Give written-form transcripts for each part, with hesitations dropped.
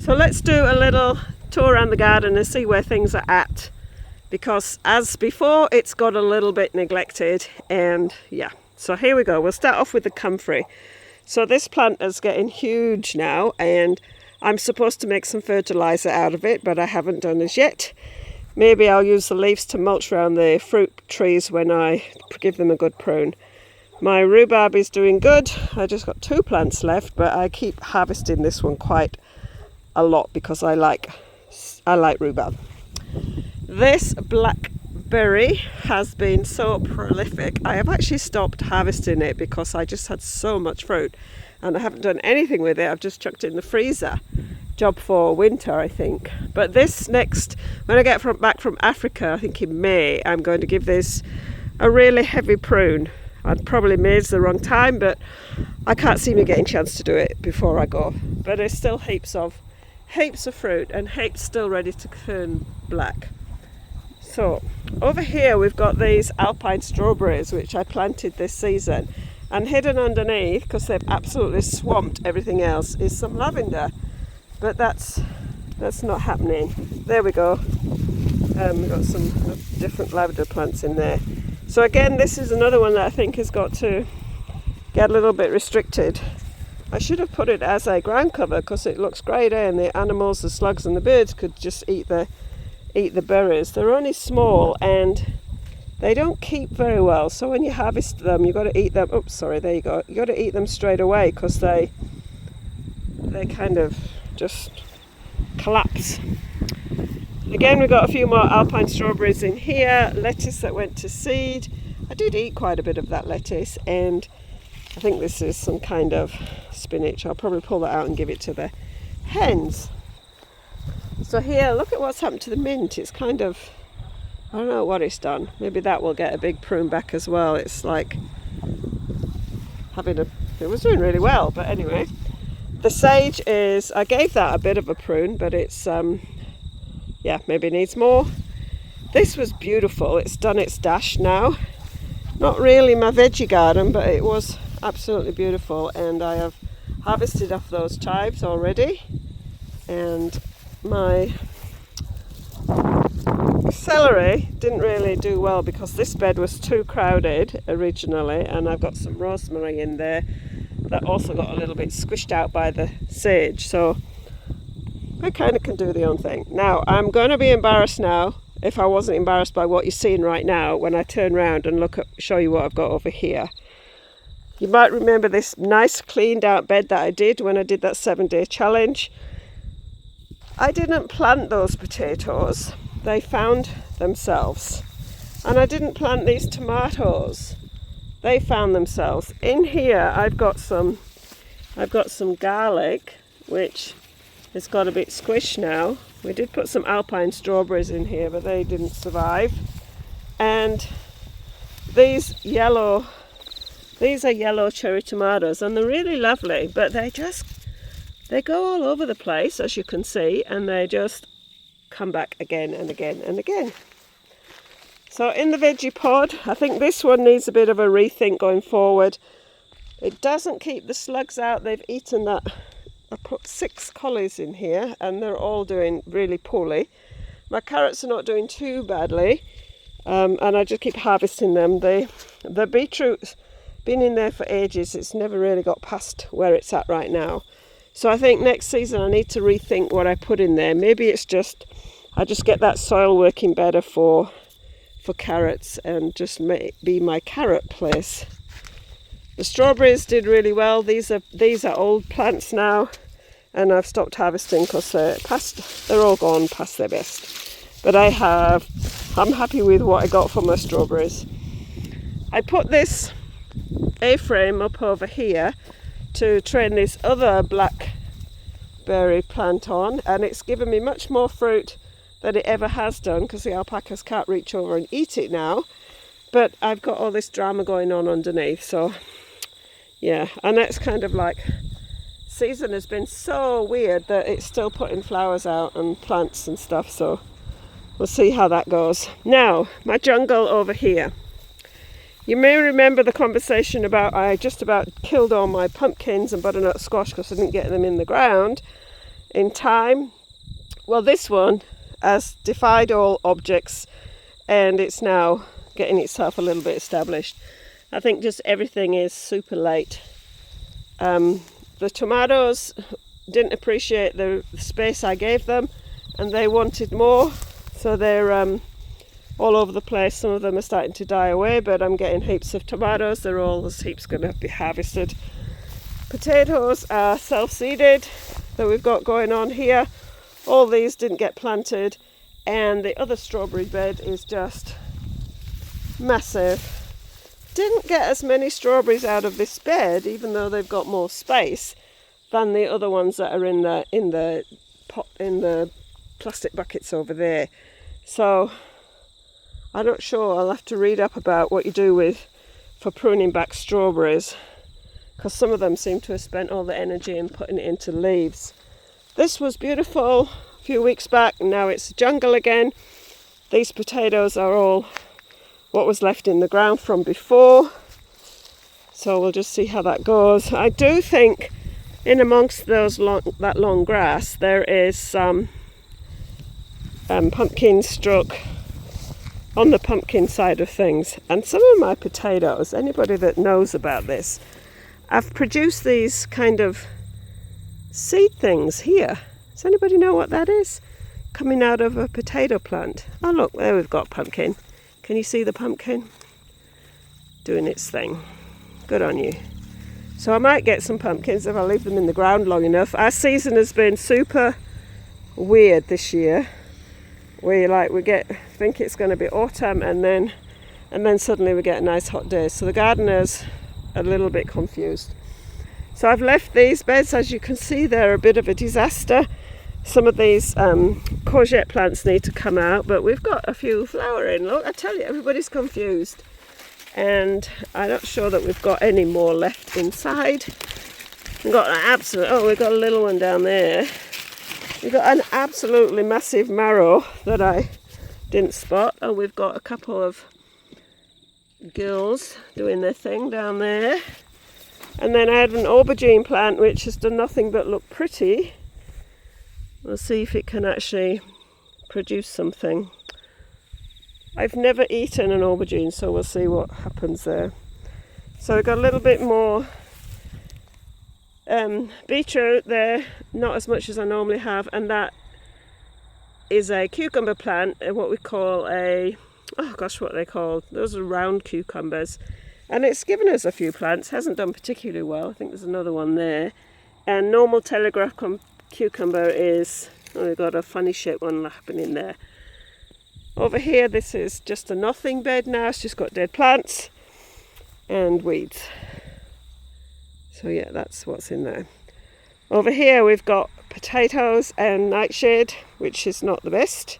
So let's do a little tour around the garden and see where things are at, because as before it's got a little bit neglected. And yeah, so here we go. We'll start off with the comfrey. So this plant is getting huge now, and I'm supposed to make some fertilizer out of it, but I haven't done as yet. Maybe I'll use the leaves to mulch around the fruit trees when I give them a good prune. My rhubarb is doing good. I just got 2 plants left, but I keep harvesting this one quite a lot because I like rhubarb. This blackberry has been so prolific. I have actually stopped harvesting it because I just had so much fruit and I haven't done anything with it. I've just chucked it in the freezer. Job for winter, I think. But this next, when I get back from Africa, I think in May, I'm going to give this a really heavy prune. I'd probably May's the wrong time, but I can't see me getting a chance to do it before I go. But there's still heaps of fruit and heaps still ready to turn black. So over here we've got these alpine strawberries which I planted this season, and hidden underneath, because they've absolutely swamped everything else, is some lavender. But that's not happening. There we go. We've got some different lavender plants in there. So again, this is another one that I think has got to get a little bit restricted. I should have put it as a ground cover because it looks great, and the animals, the slugs and the birds could just eat the berries. They're only small and they don't keep very well. So when you harvest them, you've got to eat them. Oops, sorry, there you go. You've got to eat them straight away because they kind of just collapse. Again, we've got a few more alpine strawberries in here, lettuce that went to seed. I did eat quite a bit of that lettuce, and I think this is some kind of spinach. I'll probably pull that out and give it to the hens. So here, look at what's happened to the mint. It's kind of, I don't know what it's done. Maybe that will get a big prune back as well. It's like it was doing really well, but anyway. The sage is, I gave that a bit of a prune, but it's, maybe needs more. This was beautiful. It's done its dash now. Not really my veggie garden, but it was absolutely beautiful. And I have harvested off those chives already. And my celery didn't really do well because this bed was too crowded originally. And I've got some rosemary in there that also got a little bit squished out by the sage, so I kind of can do the own thing. Now, I'm going to be embarrassed now, if I wasn't embarrassed by what you're seeing right now, when I turn around and show you what I've got over here. You might remember this nice cleaned out bed that I did when I did that 7-day challenge. I didn't plant those potatoes, they found themselves. And I didn't plant these tomatoes. They found themselves. In here I've got some garlic, which has got a bit squished now. We did put some alpine strawberries in here, but they didn't survive. And these are yellow cherry tomatoes, and they're really lovely, but they go all over the place, as you can see, and they just come back again and again and again. So in the veggie pod, I think this one needs a bit of a rethink going forward. It doesn't keep the slugs out. They've eaten that. I put 6 collies in here and they're all doing really poorly. My carrots are not doing too badly, and I just keep harvesting them. The beetroot's been in there for ages. It's never really got past where it's at right now. So I think next season I need to rethink what I put in there. Maybe it's just, I just get that soil working better for carrots and just be my carrot place. The strawberries did really well. These are old plants now, and I've stopped harvesting because they're all gone past their best. But I'm happy with what I got for my strawberries. I put this A-frame up over here to train this other blackberry plant on, and it's given me much more fruit than it ever has done because the alpacas can't reach over and eat it now. But I've got all this drama going on underneath, so yeah. And that's kind of like, season has been so weird that it's still putting flowers out and plants and stuff, so we'll see how that goes. Now, my jungle over here. You may remember the conversation about I just about killed all my pumpkins and butternut squash because I didn't get them in the ground. in time. Well, this one has defied all objects and it's now getting itself a little bit established. I think just everything is super late. The tomatoes didn't appreciate the space I gave them and they wanted more, so they're all over the place. Some of them are starting to die away, but I'm getting heaps of tomatoes. They're all, there's heaps going to be harvested. Potatoes are self-seeded that we've got going on here. All these didn't get planted, and the other strawberry bed is just massive. Didn't get as many strawberries out of this bed, even though they've got more space, than the other ones that are in the plastic buckets over there. So I'm not sure. I'll have to read up about what you do for pruning back strawberries, because some of them seem to have spent all the energy in putting it into leaves. This was beautiful a few weeks back, and now it's jungle again. These potatoes are all what was left in the ground from before, so we'll just see how that goes. I do think in amongst that long grass there is some pumpkin struck on the pumpkin side of things, and some of my potatoes, anybody that knows about this, I've produced these kind of seed things here. Does anybody know what that is? Coming out of a potato plant. Oh look, there we've got pumpkin. Can you see the pumpkin? Doing its thing. Good on you. So I might get some pumpkins if I leave them in the ground long enough. Our season has been super weird this year. We think it's going to be autumn, and then suddenly we get a nice hot day. So the gardener's a little bit confused. So I've left these beds. As you can see, they're a bit of a disaster. Some of these courgette plants need to come out, but we've got a few flowering. Look, I tell you, everybody's confused, and I'm not sure that we've got any more left inside. We've got we've got a little one down there. We've got an absolutely massive marrow that I didn't spot, and we've got a couple of girls doing their thing down there. And then I had an aubergine plant which has done nothing but look pretty. We'll see if it can actually produce something. I've never eaten an aubergine, so we'll see what happens there. So we've got a little bit more beetroot there, not as much as I normally have, and that is a cucumber plant, what we call what are they called? Those are round cucumbers. And it's given us a few plants, hasn't done particularly well. I think there's another one there. And normal telegraph cucumber we've got a funny shaped one happening there. Over here, this is just a nothing bed now. It's just got dead plants and weeds. So yeah, that's what's in there. Over here we've got potatoes and nightshade, which is not the best.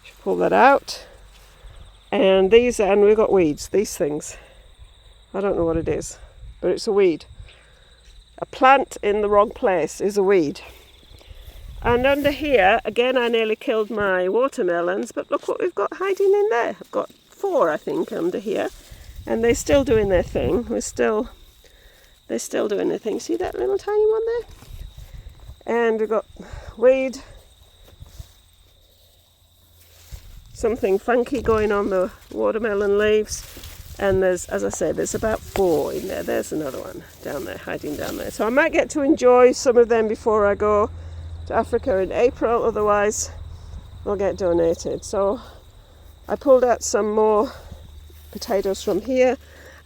Should pull that out. And we've got weeds, these things. I don't know what it is, but it's a weed. A plant in the wrong place is a weed. And under here, again, I nearly killed my watermelons, but look what we've got hiding in there. I've got 4, I think, under here, and they're still doing their thing. They're still doing their thing. See that little tiny one there? And we've got weed. Something funky going on the watermelon leaves. And there's, as I said, there's about 4 in there. There's another one down there, hiding down there. So I might get to enjoy some of them before I go to Africa in April. Otherwise, they'll get donated. So I pulled out some more potatoes from here.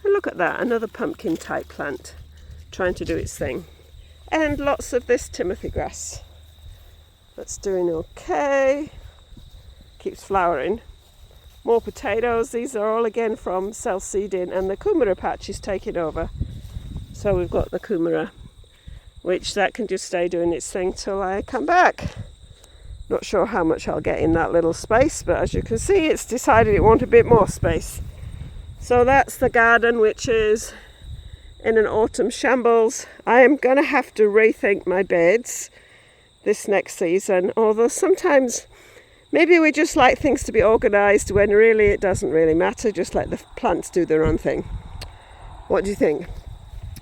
And look at that, another pumpkin type plant trying to do its thing. And lots of this Timothy grass. That's doing okay. Keeps flowering. More potatoes. These are all again from self-seeding, and the kumara patch is taking over. So we've got the kumara, which that can just stay doing its thing till I come back. Not sure how much I'll get in that little space, but as you can see, it's decided it wants a bit more space. So that's the garden, which is in an autumn shambles. I am going to have to rethink my beds this next season, although sometimes maybe we just like things to be organised when really it doesn't really matter. Just let the plants do their own thing. What do you think?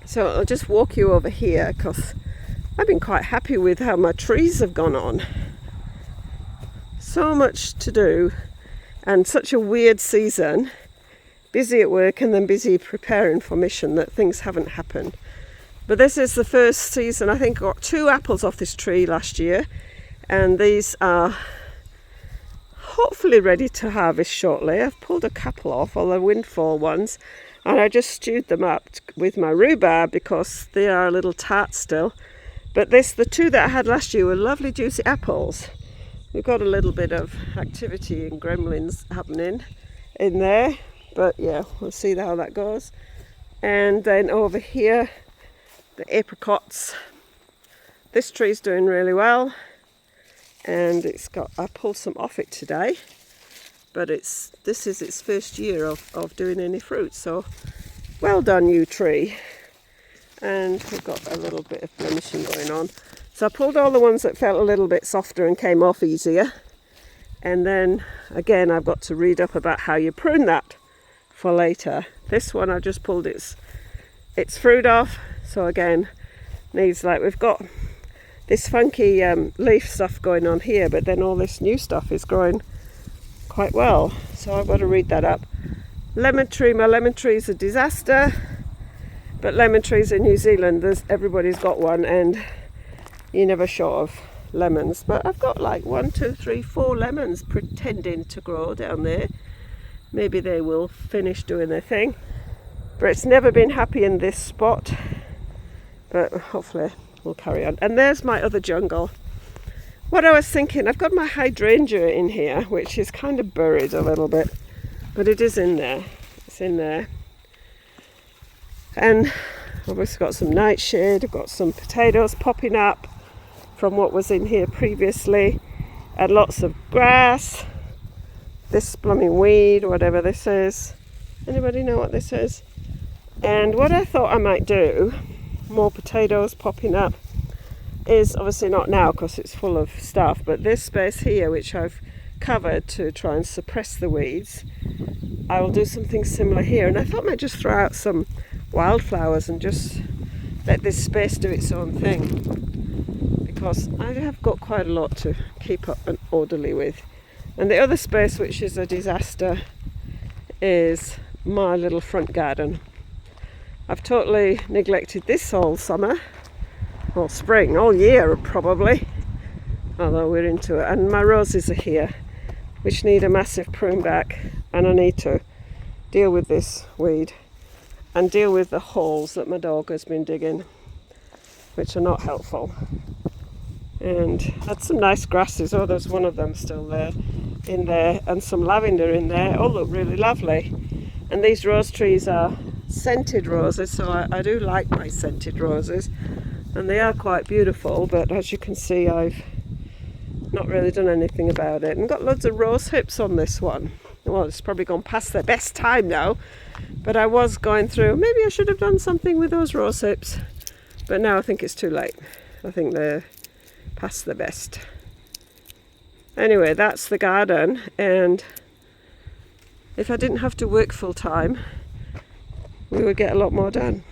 So I'll just walk you over here because I've been quite happy with how my trees have gone on. So much to do and such a weird season. Busy at work and then busy preparing for mission that things haven't happened. But this is the first season. I think I got 2 apples off this tree last year, and these are hopefully ready to harvest shortly. I've pulled a couple off, all the windfall ones, and I just stewed them up with my rhubarb because they are a little tart still. But the 2 that I had last year were lovely juicy apples. We've got a little bit of activity and gremlins happening in there, but yeah, we'll see how that goes. And then over here, the apricots. This tree's doing really well, and I pulled some off it today, but this is its first year of doing any fruit, so well done, you tree. And we've got a little bit of blemishing going on. So I pulled all the ones that felt a little bit softer and came off easier. And then again, I've got to read up about how you prune that for later. This one I just pulled its fruit off. So again, needs, like, we've got this funky leaf stuff going on here, but then all this new stuff is growing quite well. So I've got to read that up. Lemon tree, my lemon tree is a disaster. But lemon trees in New Zealand, everybody's got one, and you're never short of lemons. But I've got like 1, 2, 3, 4 lemons pretending to grow down there. Maybe they will finish doing their thing. But it's never been happy in this spot. But hopefully we'll carry on. And there's my other jungle. What I was thinking, I've got my hydrangea in here, which is kind of buried a little bit. But it is in there. It's in there. And I've obviously got some nightshade, I've got some potatoes popping up from what was in here previously, and lots of grass, this blooming weed, whatever this is. Anybody know what this is? And what I thought I might do, more potatoes popping up, is obviously not now because it's full of stuff, but this space here, which I've covered to try and suppress the weeds, I will do something similar here. And I thought I might just throw out some wildflowers and just let this space do its own thing, because I have got quite a lot to keep up and orderly with. And the other space, which is a disaster, is my little front garden. I've totally neglected this all summer, all spring, all year probably, although we're into it. And my roses are here, which need a massive prune back, and I need to deal with this weed and deal with the holes that my dog has been digging, which are not helpful. And had some nice grasses. Oh, there's one of them still there, in there, and some lavender in there. All look really lovely. And these rose trees are scented roses, so I do like my scented roses, and they are quite beautiful. But as you can see, I've not really done anything about it. And got loads of rose hips on this one. Well, it's probably gone past their best time now, but I was going through, maybe I should have done something with those rose hips, but now I think it's too late. I think they're past their best. Anyway, that's the garden, and if I didn't have to work full time, we would get a lot more done.